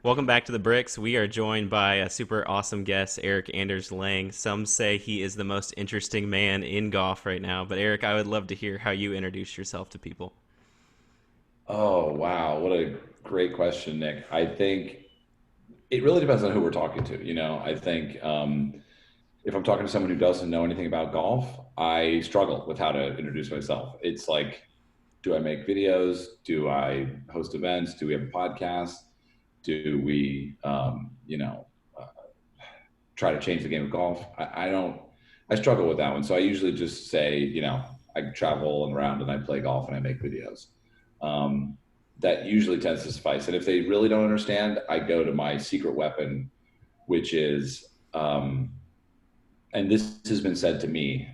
Welcome back to the Bricks. We are joined by a super awesome guest, Eric Anders Lang. Some say he is the most interesting man in golf right now. But Eric, I would love to hear how you introduce yourself to people. Oh, wow. What a great question, Nick. I think it really depends on who we're talking to. I think if I'm talking to someone who doesn't know anything about golf, I struggle with how to introduce myself. It's like, do I make videos? Do I host events? Do we have a podcast? Do we, uh, try to change the game of golf? I don't, I struggle with that one. So I usually just say, I travel around and I play golf and I make videos. Um, that usually tends to suffice. And if they really don't understand, I go to my secret weapon, which is, and this has been said to me,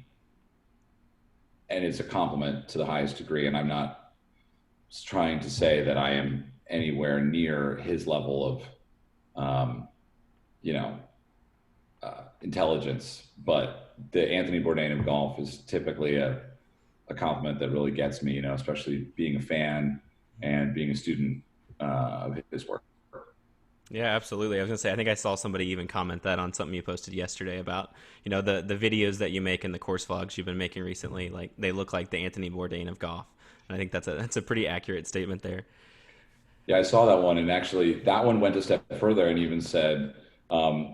and it's a compliment to the highest degree. And I'm not trying to say that I am anywhere near his level of, you know, intelligence, but the Anthony Bourdain of golf is typically a compliment that really gets me, especially being a fan and being a student of his work. Yeah, absolutely. I was gonna say, I think I saw somebody even comment that on something you posted yesterday about, the videos that you make and the course vlogs you've been making recently. Like they look like the Anthony Bourdain of golf, and I think that's a pretty accurate statement there. Yeah, I saw that one, and actually, that one went a step further and even said,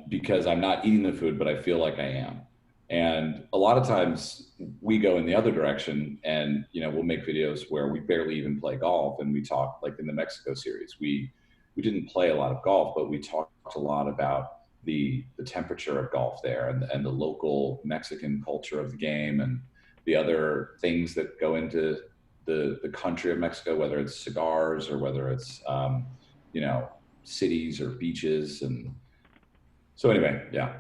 because I'm not eating the food, but I feel like I am. And a lot of times we go in the other direction, and we'll make videos where we barely even play golf, and we talk like in the Mexico series. We didn't play a lot of golf, but we talked a lot about the temperature of golf there, and the local Mexican culture of the game, and the other things that go into the country of Mexico, whether it's cigars or whether it's you know cities or beaches, and so anyway, yeah,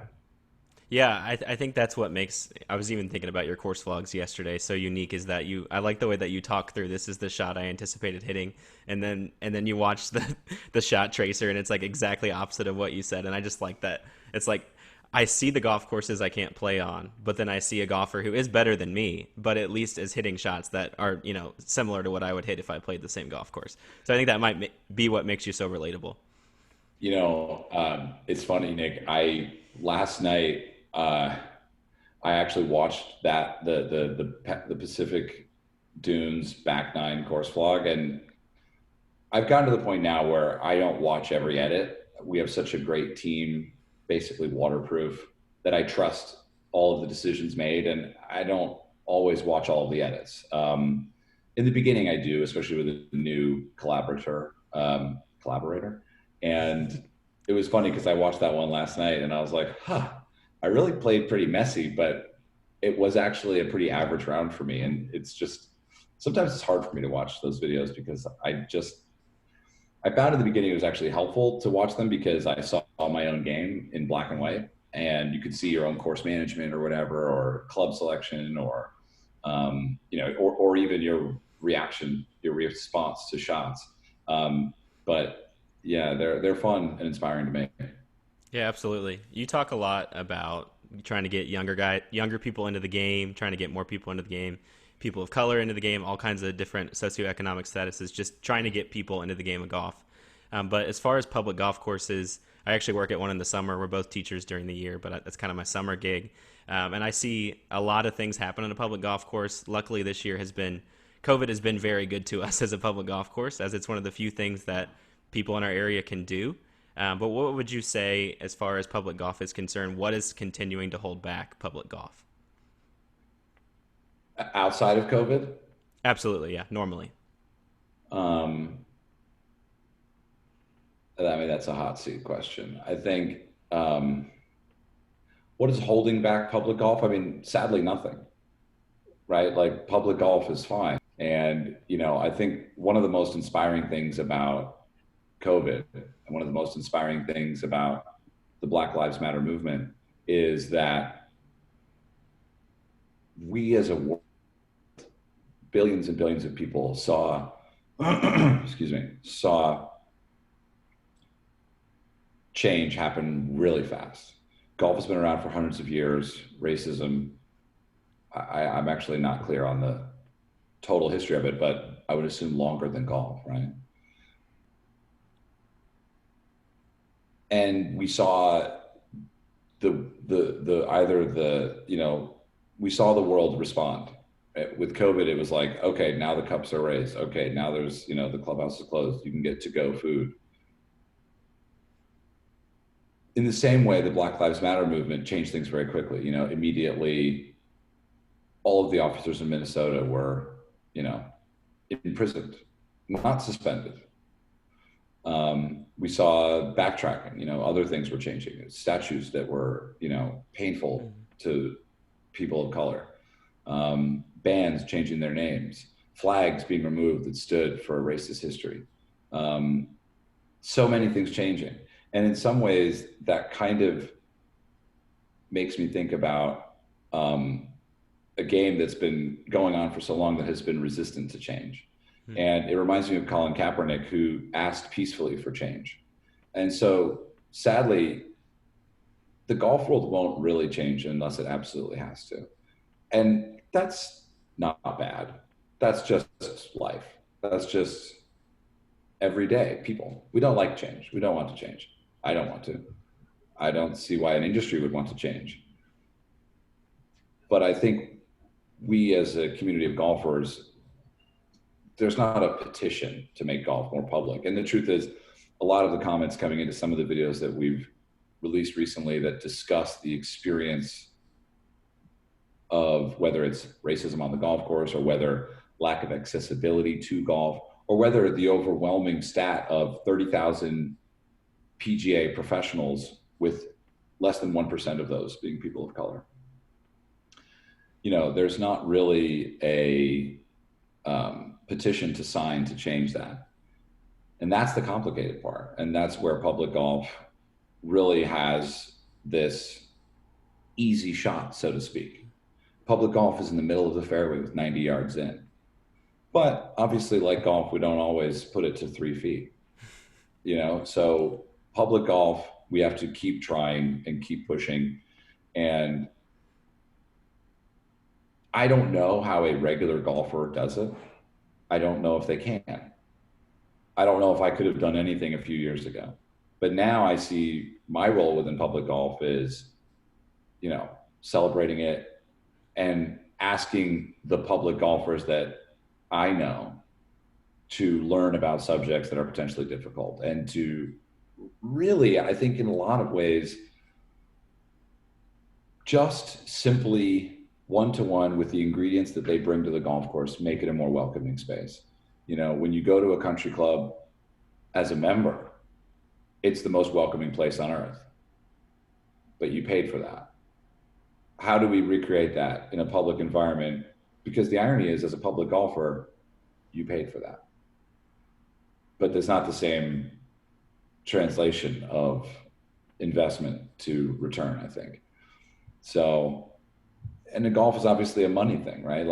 Yeah, I think that's what makes. I was even thinking about your course vlogs yesterday. So unique is that I like the way that you talk through. This is the shot I anticipated hitting, and then you watch the the shot tracer, and it's like exactly opposite of what you said. And I just like that. It's like I see the golf courses I can't play on, but then I see a golfer who is better than me, but at least is hitting shots that are similar to what I would hit if I played the same golf course. So I think that might be what makes you so relatable. it's funny, Nick. I last night I actually watched that the Pacific Dunes back nine course vlog, and I've gotten to the point now where I don't watch every edit. We have such a great team, basically waterproof, that I trust all of the decisions made, and I don't always watch all of the edits. In the beginning, I do, especially with a new collaborator, and it was funny because I watched that one last night, and I was like, "Huh, I really played pretty messy, but it was actually a pretty average round for me." And it's just sometimes it's hard for me to watch those videos because I found in the beginning it was actually helpful to watch them because I saw my own game in black and white, and you could see your own course management or whatever, or club selection, or or even your reaction, your response to shots. But yeah, they're fun and inspiring to me. Yeah, absolutely. You talk a lot about trying to get younger people into the game, trying to get more people into the game, people of color into the game, all kinds of different socioeconomic statuses, just trying to get people into the game of golf. But as far as public golf courses, I actually work at one in the summer. We're both teachers during the year, but that's kind of my summer gig. And I see a lot of things happen on a public golf course. Luckily, this year COVID has been very good to us as a public golf course, as it's one of the few things that people in our area can do. But what would you say, as far as public golf is concerned, what is continuing to hold back public golf? Outside of COVID, Absolutely, yeah, normally. um, I mean that's a hot seat question. I think what is holding back public golf? I mean, sadly, nothing, right? Like public golf is fine. And, I think one of the most inspiring things about COVID and one of the most inspiring things about the Black Lives Matter movement is that we as a world, billions and billions of people saw, excuse me, saw change happen really fast. Golf has been around for hundreds of years. Racism, I'm actually not clear on the total history of it, but I would assume longer than golf, right? And we saw the either the we saw the world respond. With COVID, it was like, okay, now the cups are raised. Okay, now there's the clubhouse is closed. You can get to go food. In the same way, the Black Lives Matter movement changed things very quickly. Immediately, all of the officers in Minnesota were imprisoned, not suspended. We saw backtracking. Other things were changing. Statues that were painful Mhm. to people of color. Bands changing their names, flags being removed that stood for racist history. Um, so many things changing. And in some ways, that kind of makes me think about a game that's been going on for so long that has been resistant to change. Mhm. And it reminds me of Colin Kaepernick, who asked peacefully for change. And so, sadly, the golf world won't really change unless it absolutely has to. And that's not bad. That's just life. That's just everyday people. We don't like change. We don't want to change. I don't want to. I don't see why an industry would want to change. But I think we as a community of golfers, there's not a petition to make golf more public. And the truth is, a lot of the comments coming into some of the videos that we've released recently that discuss the experience of whether it's racism on the golf course or whether lack of accessibility to golf or whether the overwhelming stat of 30,000 PGA professionals with less than 1% of those being people of color. There's not really a petition to sign to change that. And that's the complicated part. And that's where public golf really has this easy shot, so to speak. Public golf is in the middle of the fairway with 90 yards in. But obviously, like golf, we don't always put it to 3 feet. So public golf, we have to keep trying and keep pushing. And I don't know how a regular golfer does it. I don't know if they can. I don't know if I could have done anything a few years ago. But now I see my role within public golf is, celebrating it and asking the public golfers that I know to learn about subjects that are potentially difficult and to really, I think, in a lot of ways, just simply one to one with the ingredients that they bring to the golf course, make it a more welcoming space. When you go to a country club as a member, it's the most welcoming place on earth, but you paid for that. How do we recreate that in a public environment? Because the irony is, as a public golfer, you paid for that, but there's not the same translation of investment to return, I think. So, and the golf is obviously a money thing, right? A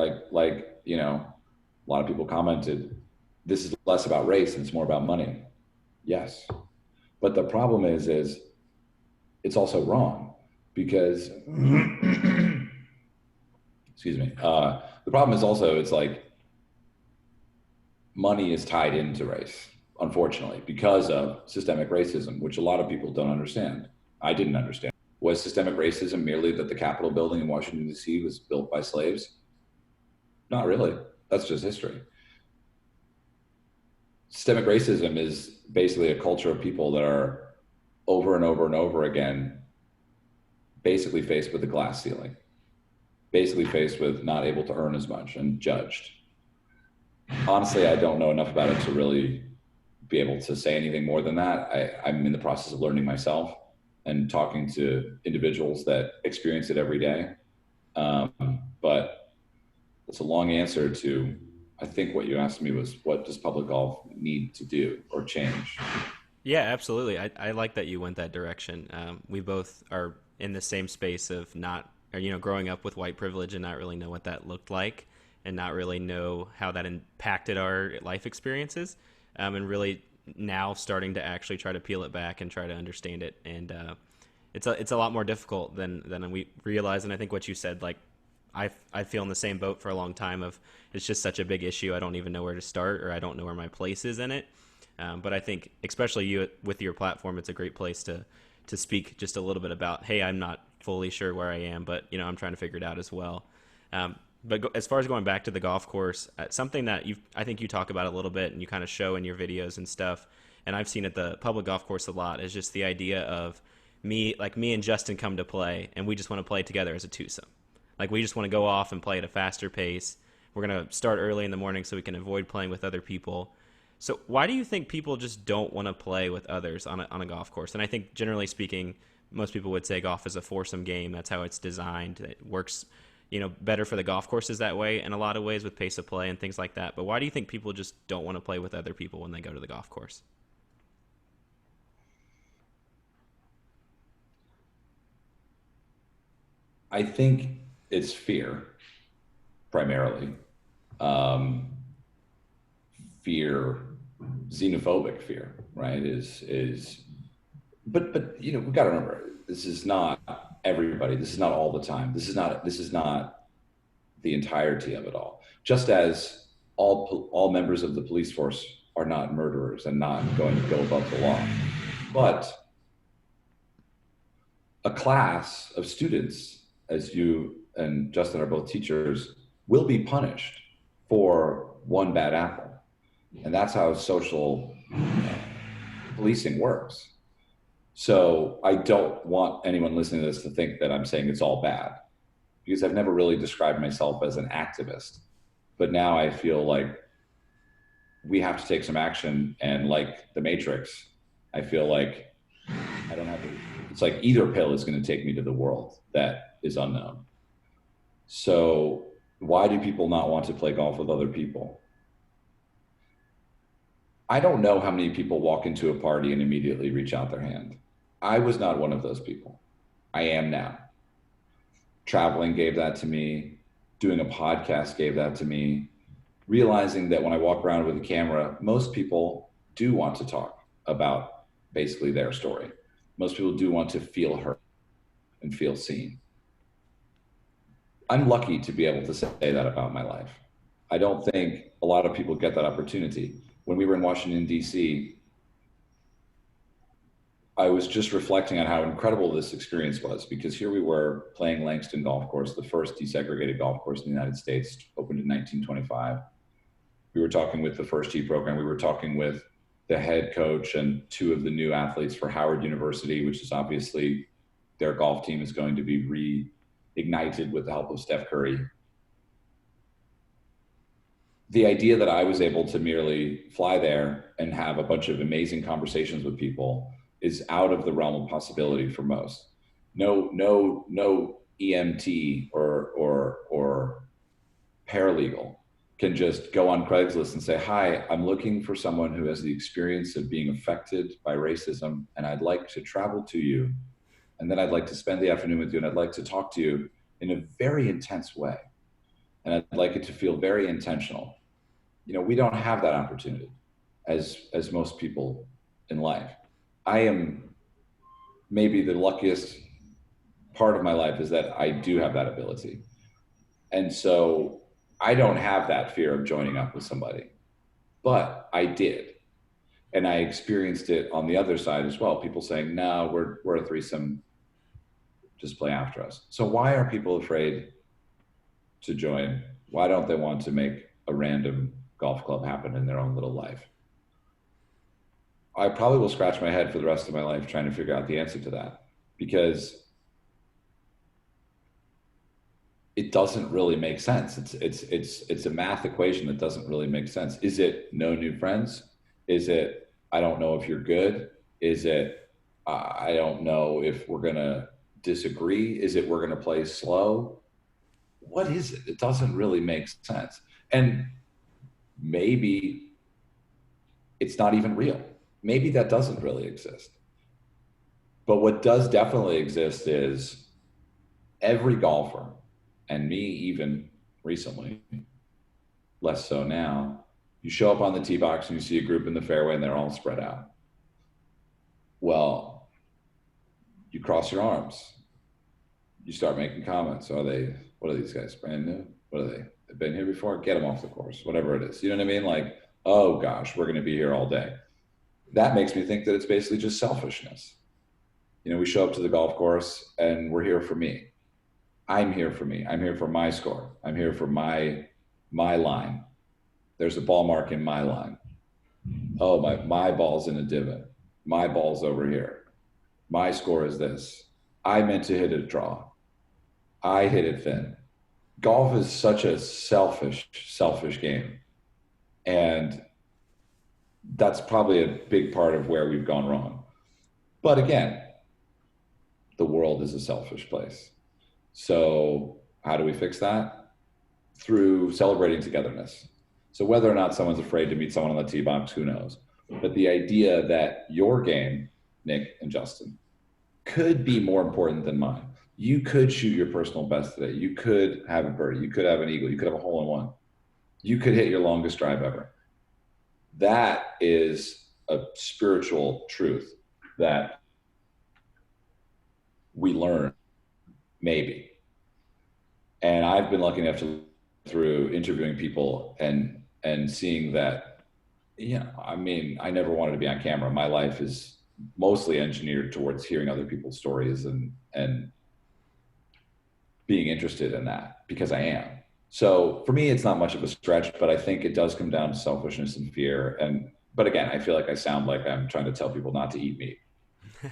lot of people commented, this is less about race and it's more about money. Yes. But the problem is it's also wrong because, excuse me. The problem is also, it's like money is tied into race, unfortunately, because of systemic racism, which a lot of people don't understand. I didn't understand. Was systemic racism merely that the Capitol building in Washington, D.C. was built by slaves? Not really. That's just history. Systemic racism is basically a culture of people that are over and over and over again basically faced with a glass ceiling, basically faced with not able to earn as much and judged. Honestly, I don't know enough about it to really be able to say anything more than that. I'm in the process of learning myself and talking to individuals that experience it every day. But it's a long answer to, I think what you asked me was, what does public golf need to do or change? Yeah, absolutely. I like that you went that direction. We both are in the same space of not, or, growing up with white privilege and not really know what that looked like and not really know how that impacted our life experiences. And really now starting to actually try to peel it back and try to understand it. And it's a lot more difficult than we realize. And I think what you said, like, I feel in the same boat for a long time of it's just such a big issue. I don't even know where to start or I don't know where my place is in it. But I think, especially you with your platform, it's a great place to speak just a little bit about, hey, I'm not fully sure where I am, but I'm trying to figure it out as well. As far as going back to the golf course, something that I think you talk about a little bit and you kind of show in your videos and stuff, and I've seen at the public golf course a lot, is just the idea of me and Justin come to play, and we just want to play together as a twosome. Like we just want to go off and play at a faster pace. We're gonna start early in the morning so we can avoid playing with other people. So why do you think people just don't want to play with others on a golf course? And I think generally speaking, most people would say golf is a foursome game. That's how it's designed. It works, better for the golf courses that way in a lot of ways with pace of play and things like that. But why do you think people just don't want to play with other people when they go to the golf course? I think it's fear primarily. Um, Fear, xenophobic fear, right? But we got to remember, this is not everybody. This is not all the time. This is not the entirety of it all. Just as all members of the police force are not murderers and not going to go above the law, but a class of students, as you and Justin are both teachers, will be punished for one bad apple. And that's how social policing works. So I don't want anyone listening to this to think that I'm saying it's all bad, because I've never really described myself as an activist. But now I feel like we have to take some action. And like the Matrix, I feel like I don't have to, it's like either pill is going to take me to the world that is unknown. So why do people not want to play golf with other people? I don't know how many people walk into a party and immediately reach out their hand. I was not one of those people. I am now. Traveling gave that to me. Doing a podcast gave that to me. Realizing that when I walk around with a camera, most people do want to talk about basically their story. Most people do want to feel heard and feel seen. I'm lucky to be able to say that about my life. I don't think a lot of people get that opportunity. When we were in Washington, D.C., I was just reflecting on how incredible this experience was, because here we were playing Langston Golf Course, the first desegregated golf course in the United States, opened in 1925. We were talking with the First Tee program. We were talking with the head coach and two of the new athletes for Howard University, which is obviously their golf team is going to be reignited with the help of Steph Curry. The idea that I was able to merely fly there and have a bunch of amazing conversations with people is out of the realm of possibility for most. No EMT or paralegal can just go on Craigslist and say, hi, I'm looking for someone who has the experience of being affected by racism, and I'd like to travel to you. And then I'd like to spend the afternoon with you, and I'd like to talk to you in a very intense way. And I'd like it to feel very intentional. We don't have that opportunity as most people in life. I am maybe the luckiest part of my life is that I do have that ability. And so I don't have that fear of joining up with somebody, but I did. And I experienced it on the other side as well. People saying, no, we're a threesome, just play after us. So why are people afraid to join? Why don't they want to make a random golf club happen in their own little life? I probably will scratch my head for the rest of my life trying to figure out the answer to that, because it doesn't really make sense. It's a math equation that doesn't really make sense. Is it no new friends? Is it I don't know if you're good? Is it I don't know if we're gonna disagree? Is it we're gonna play slow? What is it? It doesn't really make sense. And maybe it's not even real. Maybe that doesn't really exist. But what does definitely exist is every golfer, and me even recently, less so now, you show up on the tee box and you see a group in the fairway and they're all spread out. Well, you cross your arms. You start making comments. What are these guys, brand new? What are they? They've been here before? Get them off the course, whatever it is. You know what I mean? Like, oh gosh, we're going to be here all day. that makes me think that it's basically just selfishness. You know, we show up to the golf course and we're here for me. I'm here for me. I'm here for my score. I'm here for my line. There's a ball mark in my line. Oh, my ball's in a divot. My ball's over here. My score is this. I meant to hit a draw. I hit it thin. Golf is such a selfish game. And that's probably a big part of where we've gone wrong. But again, the world is a selfish place. So how do we fix that? Through celebrating togetherness. So whether or not someone's afraid to meet someone on the tee box, who knows? But the idea that your game, Nick and Justin, could be more important than mine. You could shoot your personal best today. You could have a birdie. You could have an eagle. You could have a hole in one. You could hit your longest drive ever. That is a spiritual truth that we learn, maybe. And I've been lucky enough to, through interviewing people and seeing that, yeah, I mean, I never wanted to be on camera. My life is mostly engineered towards hearing other people's stories and being interested in that because I am. So for me, it's not much of a stretch, but I think it does come down to selfishness and fear. But again, I feel like I sound like I'm trying to tell people not to eat meat.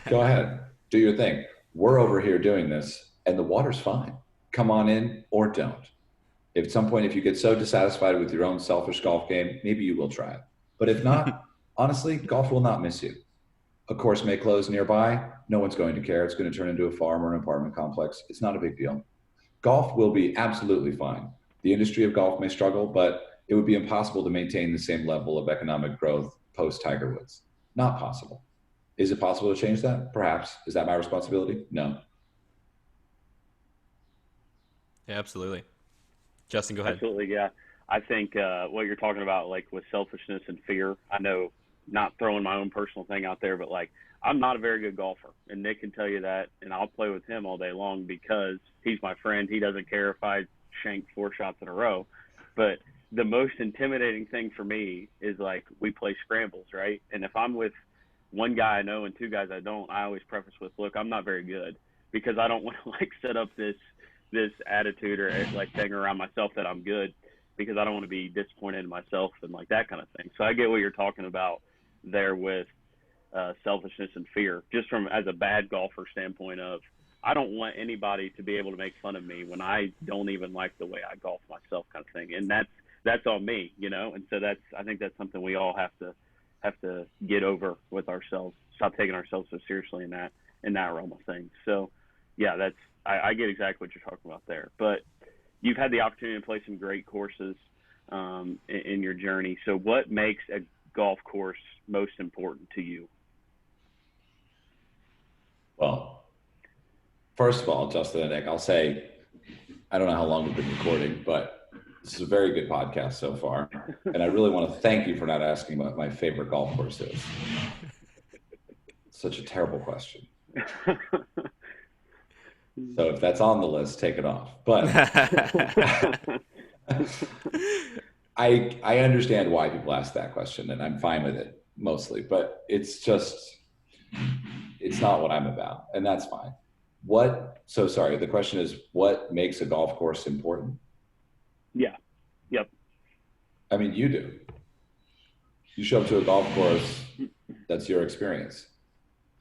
Go ahead, do your thing. We're over here doing this and the water's fine. Come on in or don't. If at some point, if you get so dissatisfied with your own selfish golf game, maybe you will try it. But if not, honestly, golf will not miss you. A course may close nearby. No one's going to care. It's going to turn into a farm or an apartment complex. It's not a big deal. Golf will be absolutely fine. The industry of golf may struggle, but it would be impossible to maintain the same level of economic growth post Tiger Woods. Not possible. Is it possible to change that? Perhaps. Is that my responsibility? No. Yeah, absolutely. Justin, go ahead. Absolutely, yeah. I think what you're talking about, like with selfishness and fear, I know, not throwing my own personal thing out there, but like I'm not a very good golfer, and Nick can tell you that, and I'll play with him all day long because he's my friend. He doesn't care if I shank 4 shots in a row. But the most intimidating thing for me is like we play scrambles, right? And if I'm with one guy I know and 2 guys I don't, I always preface with, look, I'm not very good, because I don't want to like set up this attitude or like thing around myself that I'm good, because I don't want to be disappointed in myself and like that kind of thing. So I get what you're talking about there with selfishness and fear, just from as a bad golfer standpoint of I don't want anybody to be able to make fun of me when I don't even like the way I golf myself, kind of thing. And that's on me, you know. And so I think that's something we all have to get over with ourselves. Stop taking ourselves so seriously in that realm of things. So yeah, I get exactly what you're talking about there. But you've had the opportunity to play some great courses in your journey. So what makes a golf course most important to you? Well, first of all, Justin and Nick, I'll say, I don't know how long we've been recording, but this is a very good podcast so far. And I really want to thank you for not asking what my favorite golf course is. Such a terrible question. So if that's on the list, take it off. But I understand why people ask that question, and I'm fine with it mostly, but it's not what I'm about, and that's fine. The question is, what makes a golf course important? Yeah. Yep. I mean, you do. You show up to a golf course, that's your experience.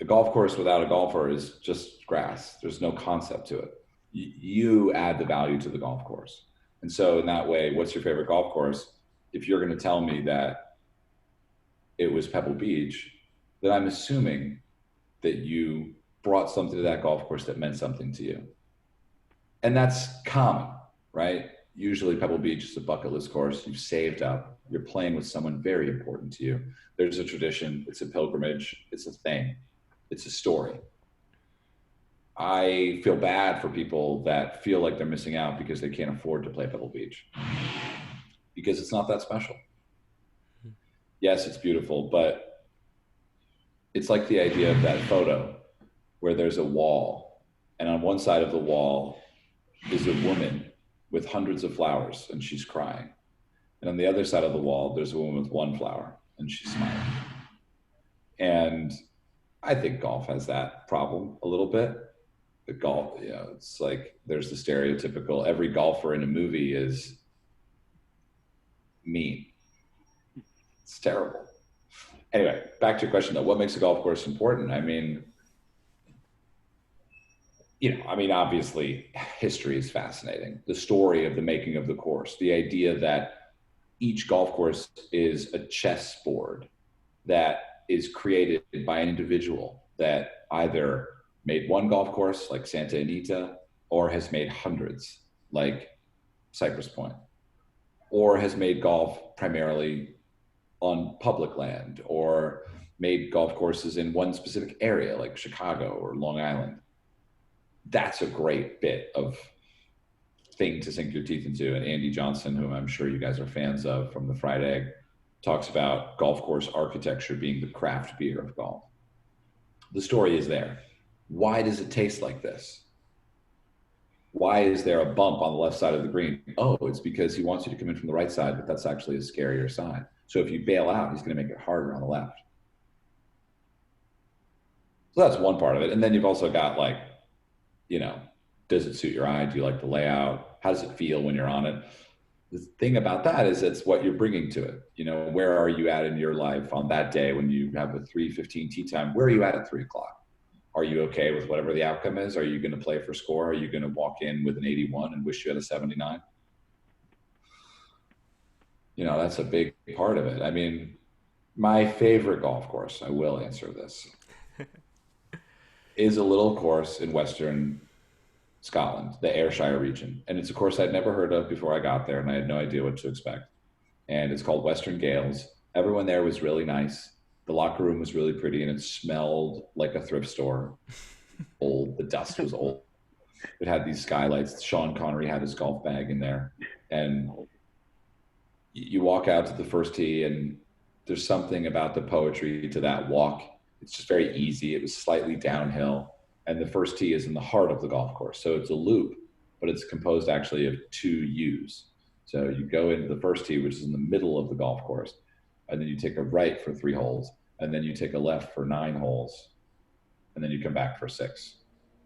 A golf course without a golfer is just grass. There's no concept to it. You add the value to the golf course. And so in that way, what's your favorite golf course? If you're going to tell me that it was Pebble Beach, then I'm assuming that you brought something to that golf course that meant something to you. And that's common, right? Usually Pebble Beach is a bucket list course. You've saved up. You're playing with someone very important to you. There's a tradition. It's a pilgrimage. It's a thing. It's a story. I feel bad for people that feel like they're missing out because they can't afford to play Pebble Beach, because it's not that special. Yes, it's beautiful, but it's like the idea of that photo where there's a wall, and on one side of the wall is a woman with hundreds of flowers and she's crying. And on the other side of the wall, there's a woman with 1 flower and she's smiling. And I think golf has that problem a little bit. The golf, it's like there's the stereotypical every golfer in a movie is mean. It's terrible. Anyway, back to your question though. What makes a golf course important? I mean, obviously history is fascinating. The story of the making of the course, the idea that each golf course is a chessboard that is created by an individual that either made one golf course like Santa Anita or has made hundreds like Cypress Point, or has made golf primarily on public land, or made golf courses in one specific area like Chicago or Long Island. That's a great bit of thing to sink your teeth into. And Andy Johnson, whom I'm sure you guys are fans of from the Fried Egg, talks about golf course architecture being the craft beer of golf. The story is there. Why does it taste like this? Why is there a bump on the left side of the green? Oh, it's because he wants you to come in from the right side, but that's actually a scarier side. So if you bail out, he's going to make it harder on the left. So that's one part of it. And then you've also got like, does it suit your eye? Do you like the layout? How does it feel when you're on it? The thing about that is it's what you're bringing to it. Where are you at in your life on that day when you have a 3:15 tee time? Where are you at 3 o'clock? Are you okay with whatever the outcome is? Are you going to play for score? Are you going to walk in with an 81 and wish you had a 79? That's a big part of it. I mean, my favorite golf course, I will answer this, is a little course in Western Scotland, the Ayrshire region. And it's a course I'd never heard of before I got there, and I had no idea what to expect. And it's called Western Gales. Everyone there was really nice. The locker room was really pretty, and it smelled like a thrift store. Old. The dust was old. It had these skylights. Sean Connery had his golf bag in there. And you walk out to the first tee, and there's something about the poetry to that walk. It's just very easy. It was slightly downhill. And the first tee is in the heart of the golf course. So it's a loop, but it's composed actually of 2 U's. So you go into the first tee, which is in the middle of the golf course, and then you take a right for 3 holes, and then you take a left for 9 holes, and then you come back for 6.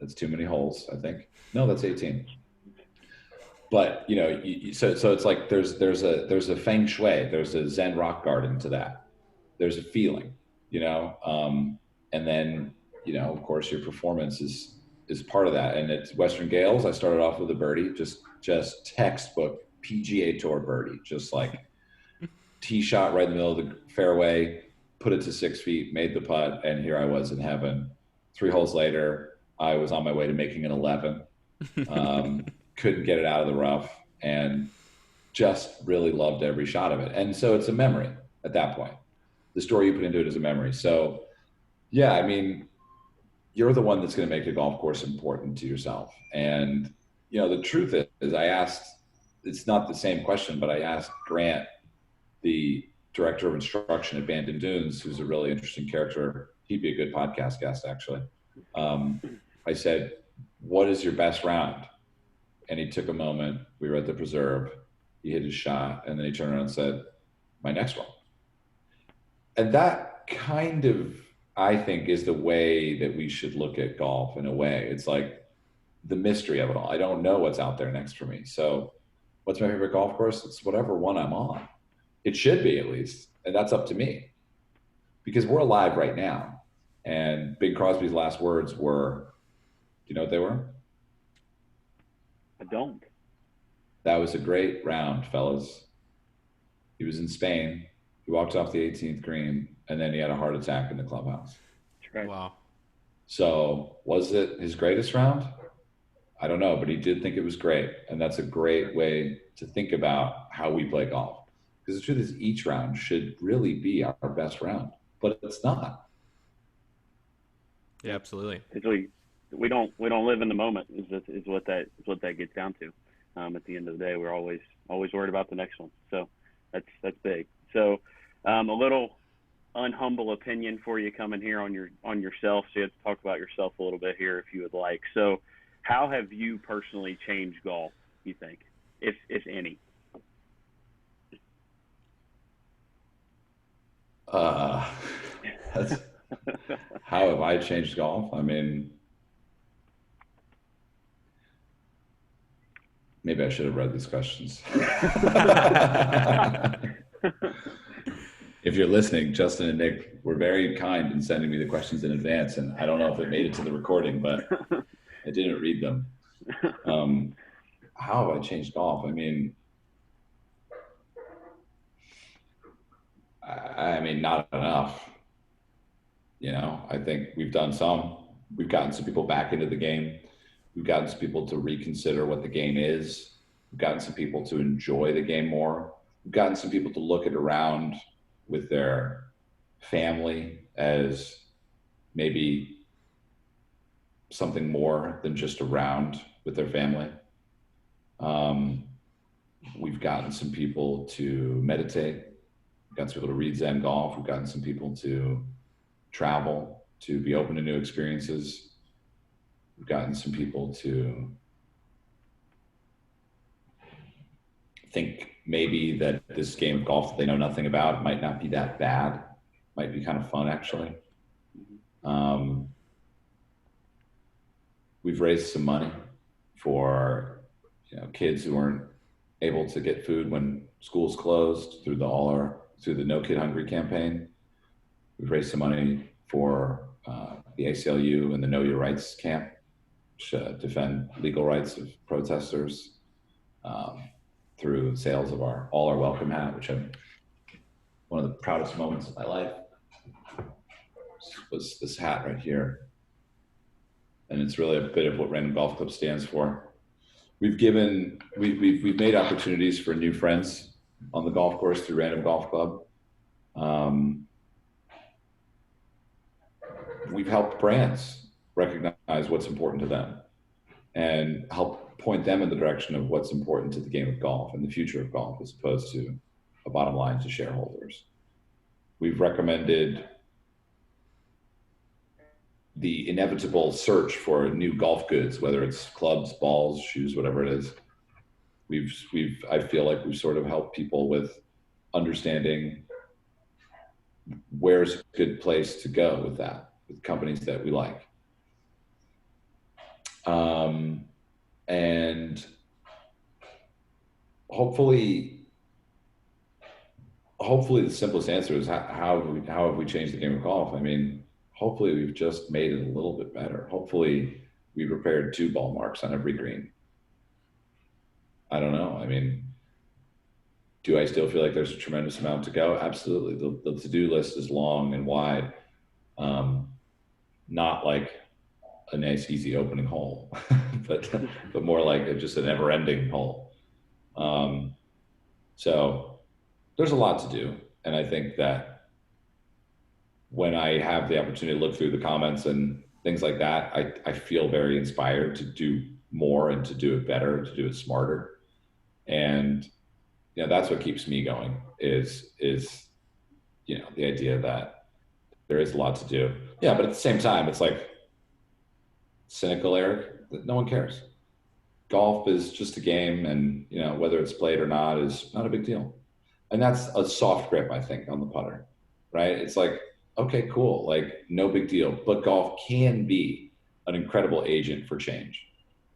That's too many holes, I think. No, that's 18. But so it's like there's a feng shui, there's a Zen rock garden to that. There's a feeling, and then of course your performance is part of that. And it's Western Gales. I started off with a birdie, just textbook PGA Tour birdie, just like tee shot right in the middle of the fairway, put it to 6 feet, made the putt, and here I was in heaven. 3 holes later, I was on my way to making an 11. Couldn't get it out of the rough, and just really loved every shot of it. And so it's a memory at that point. The story you put into it is a memory. So yeah, I mean, you're the one that's going to make a golf course important to yourself. And the truth is it's not the same question, but I asked Grant, the director of instruction at Bandon Dunes, who's a really interesting character. He'd be a good podcast guest, actually. I said, what is your best round? And he took a moment. We were at the preserve. He hit his shot, and then he turned around and said, my next one. And that kind of, I think, is the way that we should look at golf in a way. It's like the mystery of it all. I don't know what's out there next for me. So what's my favorite golf course? It's whatever one I'm on. It should be, at least. And that's up to me. Because we're alive right now. And Bing Crosby's last words were, do you know what they were? I don't. That was a great round, fellas. He was in Spain. He walked off the 18th green, and then he had a heart attack in the clubhouse. Right. Wow. So was it his greatest round? I don't know, but he did think it was great. And that's a great way to think about how we play golf. Because the truth is, each round should really be our best round, but it's not. Yeah, absolutely. We don't live in the moment is what that gets down to. At the end of the day, we're always worried about the next one. So that's big. So a little unhumble opinion for you coming here on yourself. So you have to talk about yourself a little bit here if you would like. So how have you personally changed golf, you think, if any? That's How have I changed golf? I mean, maybe I should have read these questions. If you're listening, Justin and Nick were very kind in sending me the questions in advance, and I don't know if it made it to the recording, but I didn't read them. How have I changed golf? I mean, not enough. I think we've done some. We've gotten some people back into the game. We've gotten some people to reconsider what the game is. We've gotten some people to enjoy the game more. We've gotten some people to look at around with their family as maybe something more than just around with their family. We've gotten some people to meditate. We've gotten some people to read Zen golf. We've gotten some people to travel, to be open to new experiences. We've gotten some people to think maybe that this game of golf that they know nothing about might not be that bad, might be kind of fun actually. We've raised some money for kids who weren't able to get food when schools closed through the No Kid Hungry campaign. We've raised some money for the ACLU and the Know Your Rights camp, which defend legal rights of protesters, through sales of All Are Welcome hat, which I'm one of the proudest moments of my life was this hat right here. And it's really a bit of what Random Golf Club stands for. We've made opportunities for new friends on the golf course through Random Golf Club. We've helped brands recognize what's important to them and help point them in the direction of what's important to the game of golf and the future of golf, as opposed to a bottom line to shareholders. We've recommended the inevitable search for new golf goods, whether it's clubs, balls, shoes, whatever it is. I feel like we've sort of helped people with understanding where's a good place to go with that, with companies that we like. And hopefully the simplest answer is how have we changed the game of golf? I mean, hopefully we've just made it a little bit better. Hopefully we repaired 2 ball marks on every green. I don't know. I mean, do I still feel like there's a tremendous amount to go? Absolutely. The to-do list is long and wide. Not like a nice, easy opening hole, but more like just a never-ending hole. So there's a lot to do. And I think that when I have the opportunity to look through the comments and things like that, I feel very inspired to do more and to do it better, to do it smarter. And that's what keeps me going is the idea that there is a lot to do. Yeah, but at the same time, it's like cynical, Eric, that no one cares. Golf is just a game, and whether it's played or not is not a big deal. And that's a soft grip, I think, on the putter, right? It's like, okay, cool, like no big deal. But golf can be an incredible agent for change,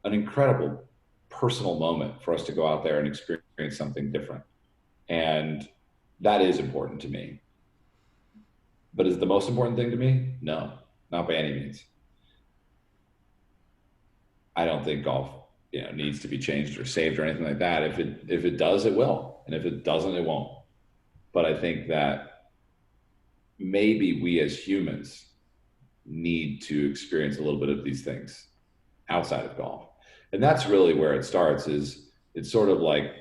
an incredible personal moment for us to go out there and experience something different. And that is important to me. But is the most important thing to me? No, not by any means. I don't think golf needs to be changed or saved or anything like that. If it does, it will. And if it doesn't, it won't. But I think that maybe we as humans need to experience a little bit of these things outside of golf. And that's really where it starts. Is it's sort of like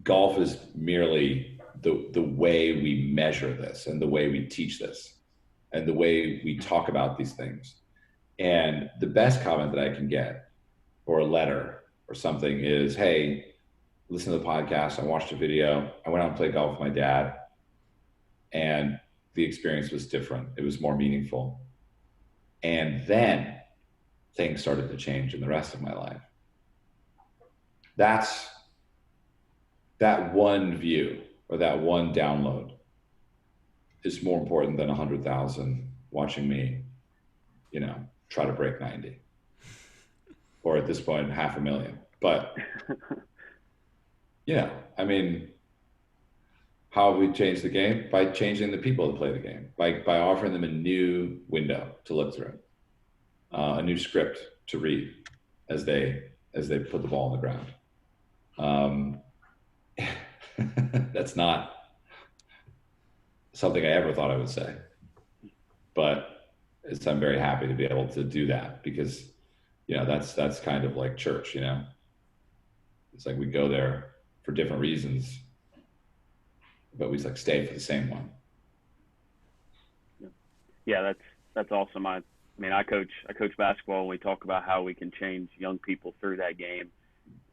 golf is merely the way we measure this and the way we teach this and the way we talk about these things. And the best comment that I can get, or a letter or something, is, hey, listen to the podcast, I watched a video, I went out and played golf with my dad, and the experience was different. It was more meaningful. And then things started to change in the rest of my life. That's that one view or that one download is more important than 100,000 watching me, try to break 90, or at this point, 500,000. But I mean, how have we changed the game? By changing the people that play the game, by offering them a new window to look through, a new script to read as they put the ball on the ground. That's not something I ever thought I would say, but I'm very happy to be able to do that, because that's kind of like church. It's like we go there for different reasons, but we stay for the same one. Yeah, that's awesome. I mean, I coach basketball, and we talk about how we can change young people through that game.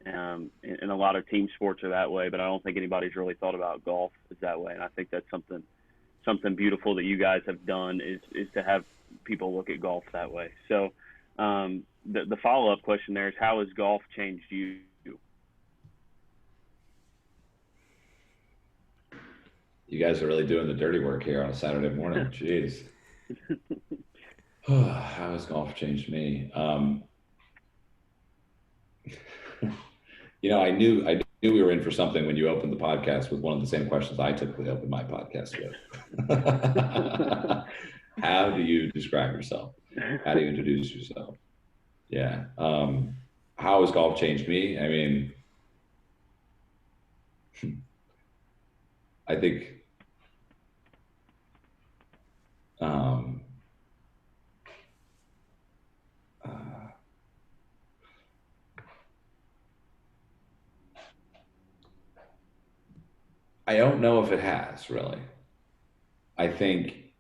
And a lot of team sports are that way, but I don't think anybody's really thought about golf as that way. And I think that's something beautiful that you guys have done, is to have people look at golf that way. So the follow up question there is, how has golf changed you? You guys are really doing the dirty work here on a Saturday morning. Jeez. How has golf changed me? I knew we were in for something when you opened the podcast with one of the same questions I typically open my podcast with. How do you describe yourself? How do you introduce yourself? Yeah. How has golf changed me? I mean, I think I don't know if it has, really. I think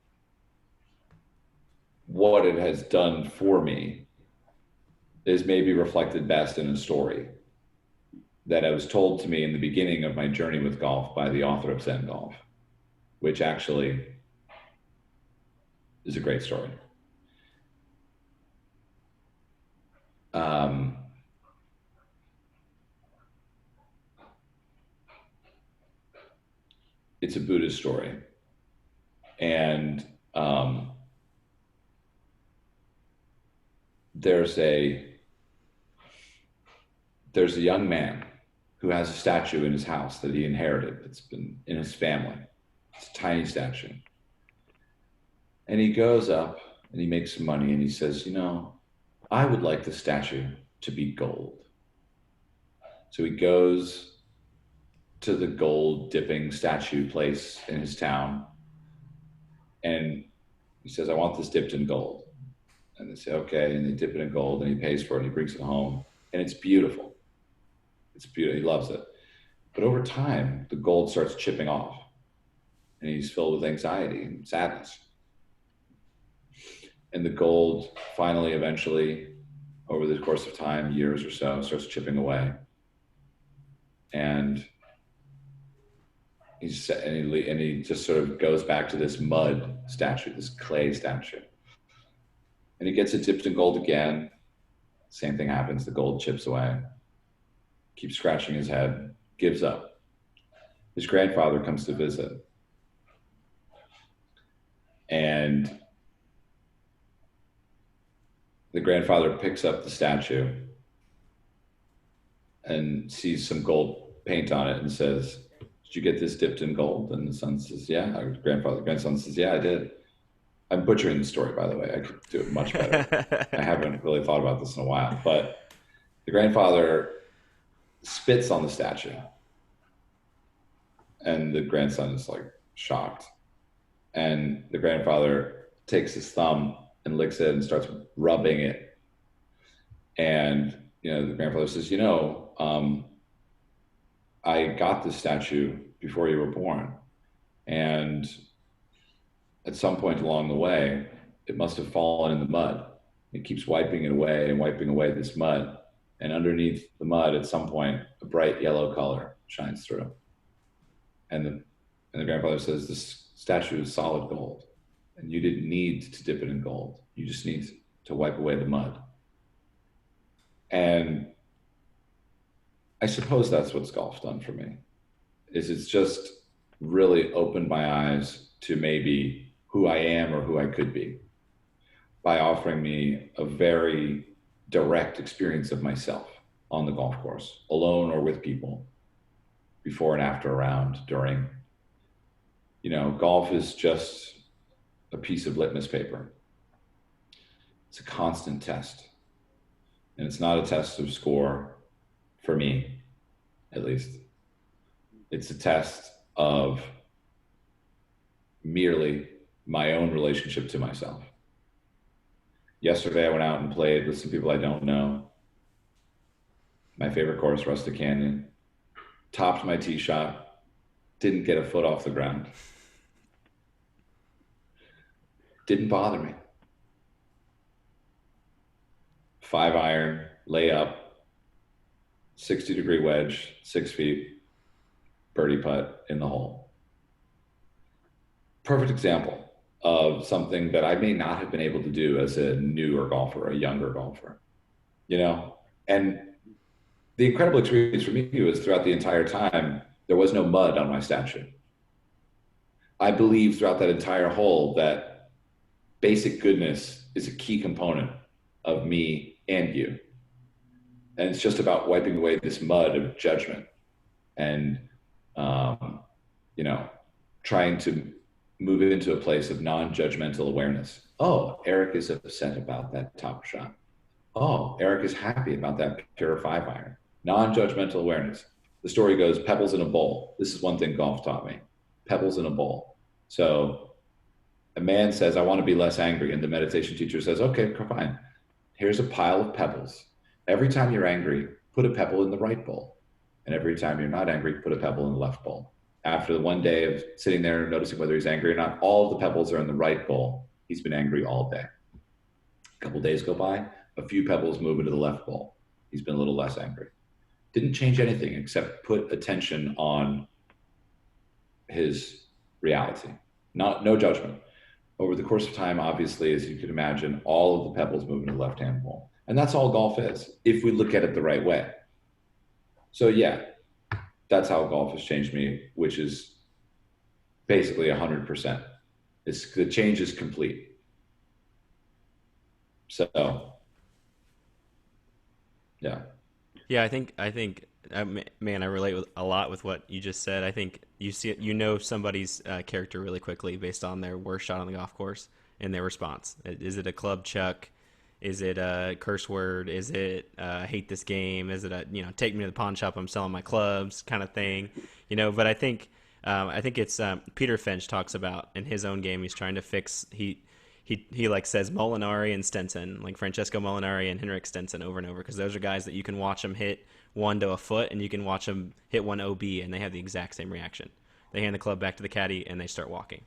what it has done for me is maybe reflected best in a story that I was told to me in the beginning of my journey with golf by the author of Zen Golf, which actually is a great story. It's a Buddhist story, and there's a young man who has a statue in his house that he inherited. It's been in his family. It's a tiny statue. And he goes up and he makes some money and he says, I would like the statue to be gold. So he goes to the gold dipping statue place in his town, and he says, I want this dipped in gold. And they say, okay. And they dip it in gold, and he pays for it. And he brings it home, and it's beautiful. It's beautiful. He loves it. But over time, the gold starts chipping off, and he's filled with anxiety and sadness. And the gold finally, eventually, over the course of time, years or so, starts chipping away. And he just sort of goes back to this mud statue, this clay statue. And he gets it dipped in gold again. Same thing happens. The gold chips away. Keeps scratching his head. Gives up. His grandfather comes to visit. And the grandfather picks up the statue and sees some gold paint on it and says, did you get this dipped in gold? And the son says, yeah. Grandson says, yeah, I did. I'm butchering the story, by the way. I could do it much better. I haven't really thought about this in a while. But the grandfather spits on the statue. And the grandson is shocked. And the grandfather takes his thumb and licks it and starts rubbing it. And, the grandfather says, I got this statue before you were born. And at some point along the way, it must have fallen in the mud. It keeps wiping it away and wiping away this mud. And underneath the mud, at some point, a bright yellow color shines through. And the grandfather says, this statue is solid gold. And you didn't need to dip it in gold. You just need to wipe away the mud. And I suppose that's what's golf done for me, is it's just really opened my eyes to maybe who I am or who I could be by offering me a very direct experience of myself on the golf course, alone or with people, before and after a round, during. Golf is just a piece of litmus paper. It's a constant test. And it's not a test of score for me, at least. It's a test of merely my own relationship to myself. Yesterday, I went out and played with some people I don't know. My favorite course, Rustic Canyon. Topped my tee shot. Didn't get a foot off the ground. Didn't bother me. 5-iron, layup, 60-degree wedge, 6 feet, birdie putt in the hole. Perfect example of something that I may not have been able to do as a newer golfer, a younger golfer, And the incredible experience for me was throughout the entire time, there was no mud on my stat sheet. I believe throughout that entire hole that basic goodness is a key component of me and you. And it's just about wiping away this mud of judgment and, trying to move it into a place of non-judgmental awareness. Oh, Erik is upset about that top shot. Oh, Erik is happy about that pure 5-iron. Non-judgmental awareness. The story goes, pebbles in a bowl. This is one thing golf taught me. Pebbles in a bowl. So a man says, I want to be less angry. And the meditation teacher says, okay, fine. Here's a pile of pebbles. Every time you're angry, put a pebble in the right bowl. And every time you're not angry, put a pebble in the left bowl. After the one day of sitting there and noticing whether he's angry or not, all of the pebbles are in the right bowl. He's been angry all day. A couple days go by, a few pebbles move into the left bowl. He's been a little less angry. Didn't change anything except put attention on his reality. No judgment. Over the course of time, obviously, as you can imagine, all of the pebbles move into the left-hand bowl. And that's all golf is, if we look at it the right way. So yeah, that's how golf has changed me, which is basically 100%. The change is complete. So, yeah. Yeah, I think, man, I relate a lot with what you just said. I think somebody's character really quickly based on their worst shot on the golf course and their response. Is it a club chuck? Is it a curse word? Is it hate this game? Is it a take me to the pawn shop? I'm selling my clubs kind of thing. But I think it's Peter Finch talks about in his own game. He's trying to fix He like says Molinari and Stenson, like Francesco Molinari and Henrik Stenson over and over, because those are guys that you can watch them hit one to a foot and you can watch them hit one OB and they have the exact same reaction. They hand the club back to the caddy and they start walking.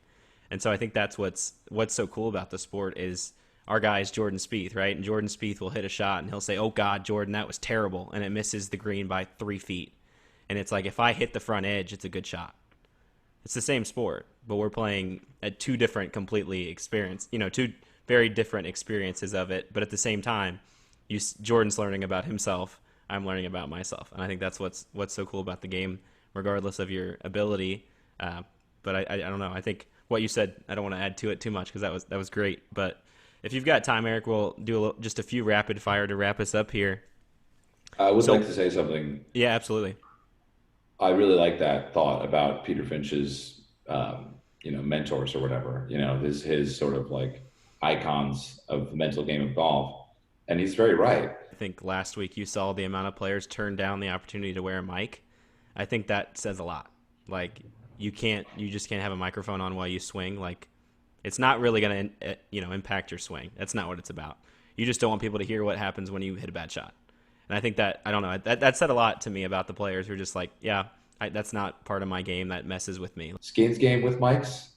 And so I think that's what's so cool about the sport is our guy is Jordan Spieth, right? And Jordan Spieth will hit a shot and he'll say, oh God, Jordan, that was terrible. And it misses the green by 3 feet. And it's like, if I hit the front edge, it's a good shot. It's the same sport, but we're playing at two different two very different experiences of it. But at the same time, Jordan's learning about himself. I'm learning about myself. And I think that's what's so cool about the game, regardless of your ability. But I don't know. I think what you said, I don't want to add to it too much because that was great. But if you've got time, Erik, we'll do just a few rapid fire to wrap us up here. I would like to say something. Yeah, absolutely. I really like that thought about Peter Finch's, mentors or whatever, his sort of like icons of the mental game of golf. And he's very right. I think last week you saw the amount of players turn down the opportunity to wear a mic. I think that says a lot. Like you just can't have a microphone on while you swing. Like it's not really going to, impact your swing. That's not what it's about. You just don't want people to hear what happens when you hit a bad shot. And I think that, I don't know, that said a lot to me about the players who are just like, yeah, that's not part of my game. That messes with me. Skins game with mics,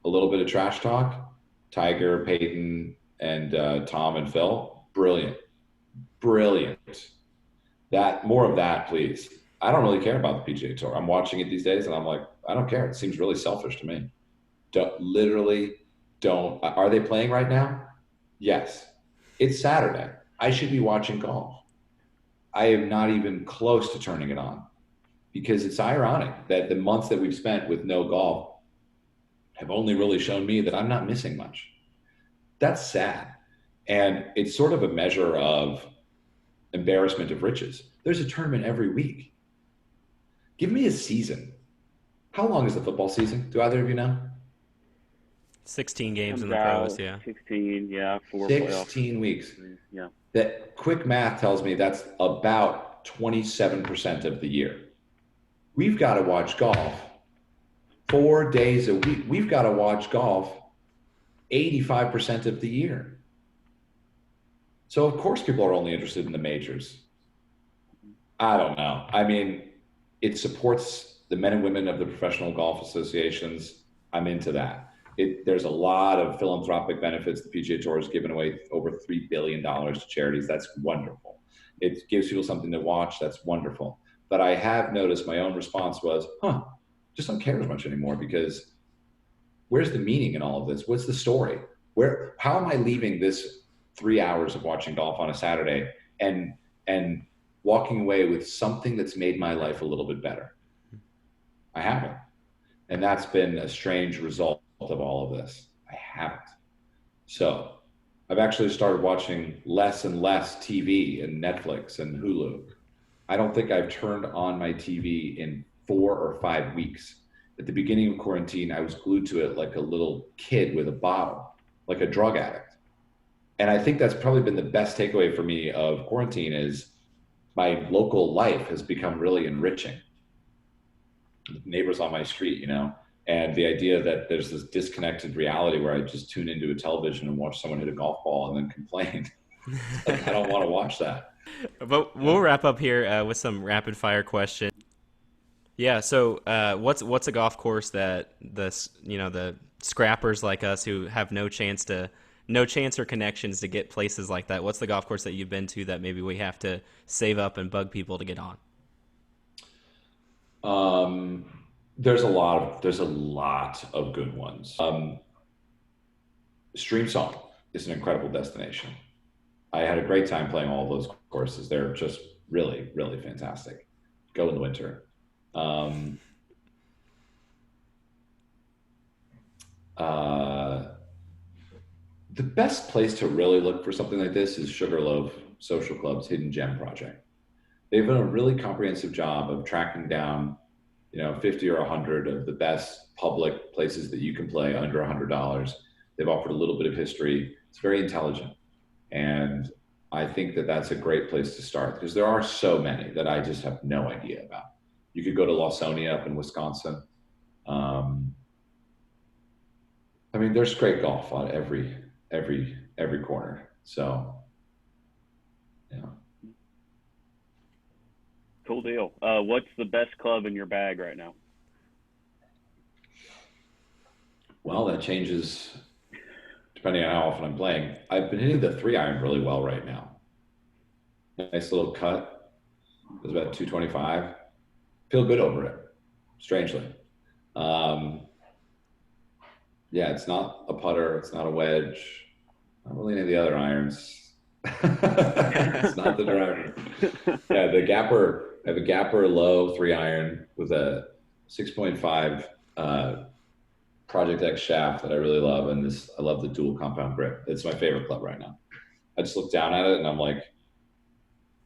a little bit of trash talk. Tiger, Peyton, and Tom and Phil, brilliant. More of that, please. I don't really care about the PGA Tour. I'm watching it these days, and I'm like, I don't care. It seems really selfish to me. Don't. Are they playing right now? Yes. It's Saturday. I should be watching golf. I am not even close to turning it on because it's ironic that the months that we've spent with no golf have only really shown me that I'm not missing much. That's sad. And it's sort of a measure of embarrassment of riches. There's a tournament every week. Give me a season. How long is the football season? Do either of you know? 16 games in Comes the pros, out yeah. 16, yeah, 4 playoff 16 weeks. series, yeah. That quick math tells me that's about 27% of the year. We've got to watch golf 4 days a week. We've got to watch golf 85% of the year. So, of course, people are only interested in the majors. I don't know. I mean, it supports the men and women of the professional golf associations. I'm into that. There's a lot of philanthropic benefits. The PGA Tour has given away over $3 billion to charities. That's wonderful. It gives people something to watch. That's wonderful. But I have noticed my own response was, just don't care as much anymore, because where's the meaning in all of this? What's the story? How am I leaving this 3 hours of watching golf on a Saturday and walking away with something that's made my life a little bit better? I haven't. And that's been a strange result of all of this. I haven't. So I've actually started watching less and less TV and Netflix and Hulu. I don't think I've turned on my TV in 4 or 5 weeks. At the beginning of quarantine, I was glued to it like a little kid with a bottle, like a drug addict. And I think that's probably been the best takeaway for me of quarantine is my local life has become really enriching. Neighbors on my street, and the idea that there's this disconnected reality where I just tune into a television and watch someone hit a golf ball and then complain. Like, I don't want to watch that. But we'll wrap up here with some rapid fire questions. Yeah. So, what's a golf course that the scrappers like us who have no chance or connections to get places like that? What's the golf course that you've been to that maybe we have to save up and bug people to get on? There's a lot of good ones. Streamsong is an incredible destination. I had a great time playing all those courses. They're just really, really fantastic. Go in the winter. The best place to really look for something like this is Sugarloaf Social Club's Hidden Gem Project. They've done a really comprehensive job of tracking down, 50 or 100 of the best public places that you can play under $100. They've offered a little bit of history. It's very intelligent. And I think that that's a great place to start, because there are so many that I just have no idea about. You could go to Lawsonia up in Wisconsin. There's great golf on every corner. So, yeah. Cool deal. What's the best club in your bag right now? Well, that changes depending on how often I'm playing. I've been hitting the 3-iron really well right now. Nice little cut. It was about 225. Feel good over it, strangely. Yeah, it's not a putter. It's not a wedge. Not really any of the other irons. It's not the driver. Yeah, I have a Gapper low 3-iron with a 6.5 Project X shaft that I really love, and I love the dual compound grip. It's my favorite club right now. I just look down at it and I'm like,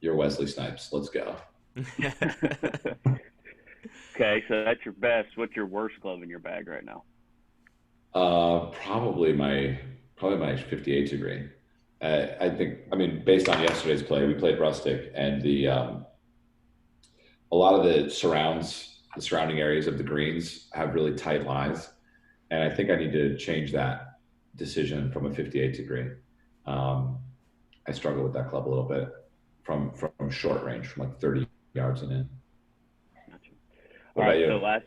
"You're Wesley Snipes. Let's go." Okay, so that's your best. What's your worst club in your bag right now? Probably my 58 degree. I think, based on yesterday's play, we played rustic, and a lot of the surrounding areas of the greens have really tight lies, and I think I need to change that decision from a 58 degree. I struggle with that club a little bit from short range, from like 30 yards and in. Gotcha. What All about right, you?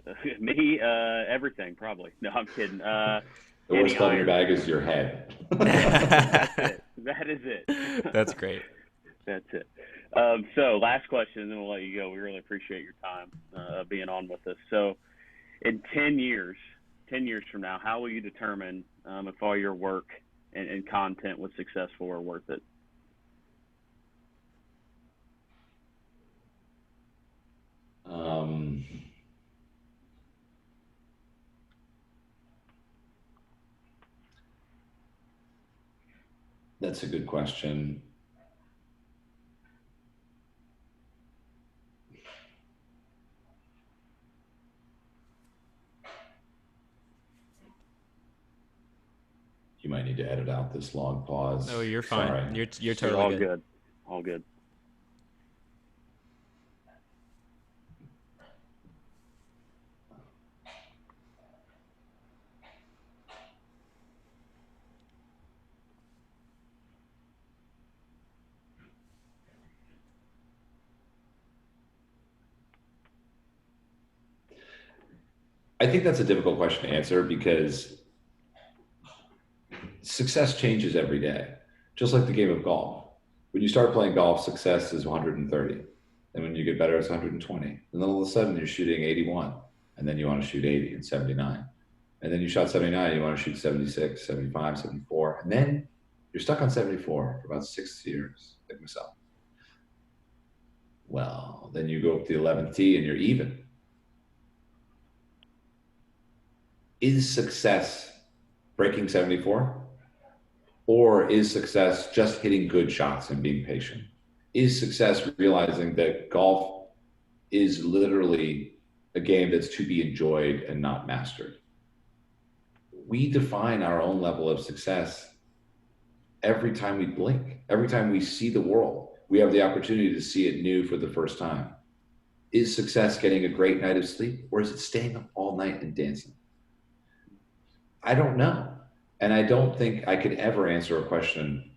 so me, everything probably. No, I'm kidding. The worst club in your bag is your head. That's it. That is it. That's great. That's it. So last question, and then we'll let you go. We really appreciate your time being on with us. So in 10 years from now, how will you determine if all your work and content was successful or worth it? That's a good question. You might need to edit out this long No, pause. you're fine. Sorry. You're You're totally all good. good. All good. I think that's a difficult question to answer because success changes every day, just like the game of golf. When you start playing golf, success is 130. And when you get better, it's 120. And then all of a sudden, you're shooting 81. And then you want to shoot 80 and 79. And then you shot 79, you want to shoot 76, 75, 74. And then you're stuck on 74 for about 6 years, like myself. Well, then you go up to the 11th tee and you're even. Is success breaking 74? Or is success just hitting good shots and being patient? Is success realizing that golf is literally a game that's to be enjoyed and not mastered? We define our own level of success every time we blink, every time we see the world. We have the opportunity to see it new for the first time. Is success getting a great night of sleep, or is it staying up all night and dancing? I don't know. And I don't think I could ever answer a question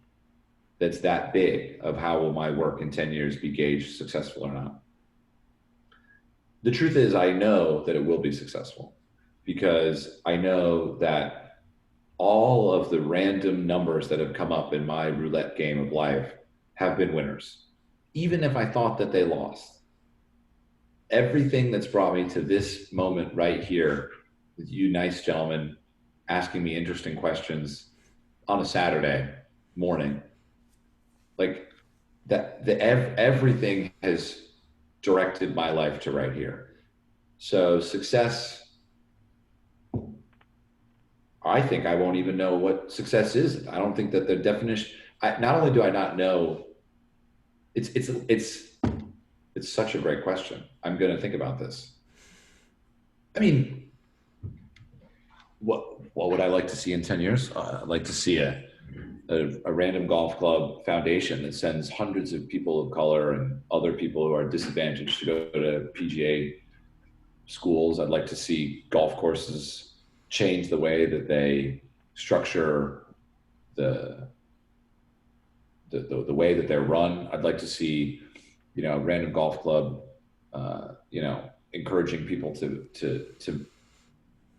that's that big of how will my work in 10 years be gauged successful or not. The truth is, I know that it will be successful because I know that all of the random numbers that have come up in my roulette game of life have been winners. Even if I thought that they lost, everything that's brought me to this moment right here with you nice gentlemen asking me interesting questions on a Saturday morning, like that, everything has directed my life to right here. So success, I think I won't even know what success is. I don't think that the definition. Not only do I not know, it's such a great question. I'm going to think about this. I mean, what would I like to see in 10 years? I'd like to see a random golf club foundation that sends hundreds of people of color and other people who are disadvantaged to go to PGA schools. I'd like to see golf courses change the way that they structure the way that they're run. I'd like to see, a random golf club, encouraging people to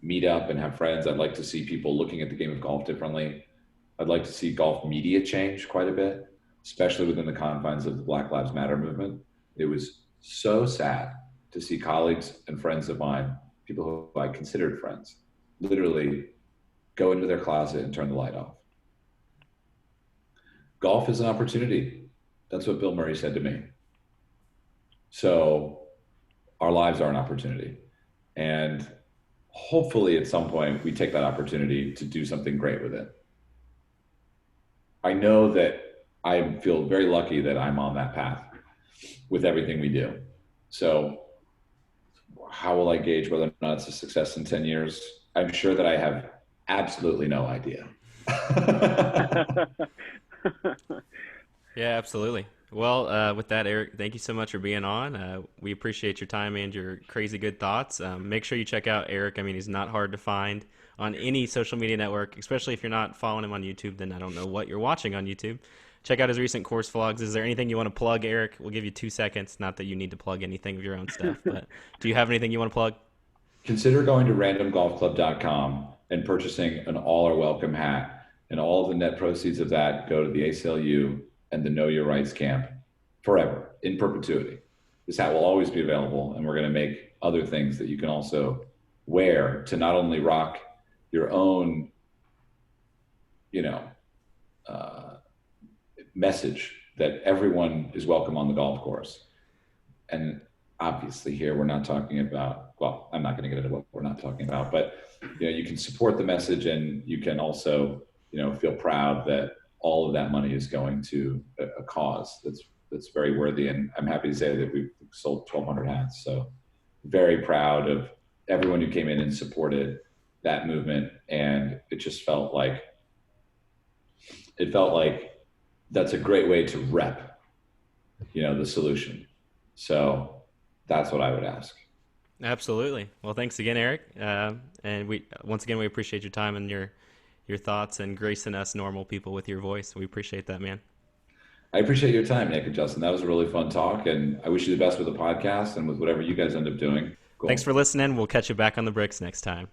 meet up and have friends. I'd like to see people looking at the game of golf differently. I'd like to see golf media change quite a bit, especially within the confines of the Black Lives Matter movement. It was so sad to see colleagues and friends of mine, people who I considered friends, literally go into their closet and turn the light off. Golf is an opportunity. That's what Bill Murray said to me. So our lives are an opportunity. And hopefully at some point we take that opportunity to do something great with it. I know that I feel very lucky that I'm on that path with everything we do. So how will I gauge whether or not it's a success in 10 years? I'm sure that I have absolutely no idea. Yeah, absolutely. Well, with that, Eric, thank you so much for being on. We appreciate your time and your crazy good thoughts. Make sure you check out Eric. I mean, he's not hard to find on any social media network, especially if you're not following him on YouTube, then I don't know what you're watching on YouTube. Check out his recent course vlogs. Is there anything you want to plug, Eric? We'll give you 2 seconds. Not that you need to plug anything of your own stuff, but do you have anything you want to plug? Consider going to randomgolfclub.com and purchasing an all are welcome hat. And all of the net proceeds of that go to the ACLU and the Know Your Rights camp forever, in perpetuity. This hat will always be available, and we're going to make other things that you can also wear to not only rock your own, message that everyone is welcome on the golf course. And obviously here we're not talking about, well, I'm not going to get into what we're not talking about, but you can support the message, and you can also, feel proud that all of that money is going to a cause that's very worthy. And I'm happy to say that we've sold 1,200 hats. So very proud of everyone who came in and supported that movement. And it just felt like that's a great way to rep, the solution. So that's what I would ask. Absolutely. Well, thanks again, Erik. And once again we appreciate your time and your thoughts and gracing us normal people with your voice. We appreciate that, man. I appreciate your time, Nick and Justin. That was a really fun talk, and I wish you the best with the podcast and with whatever you guys end up doing. Thanks Cool. for listening. We'll catch you back on the bricks next time.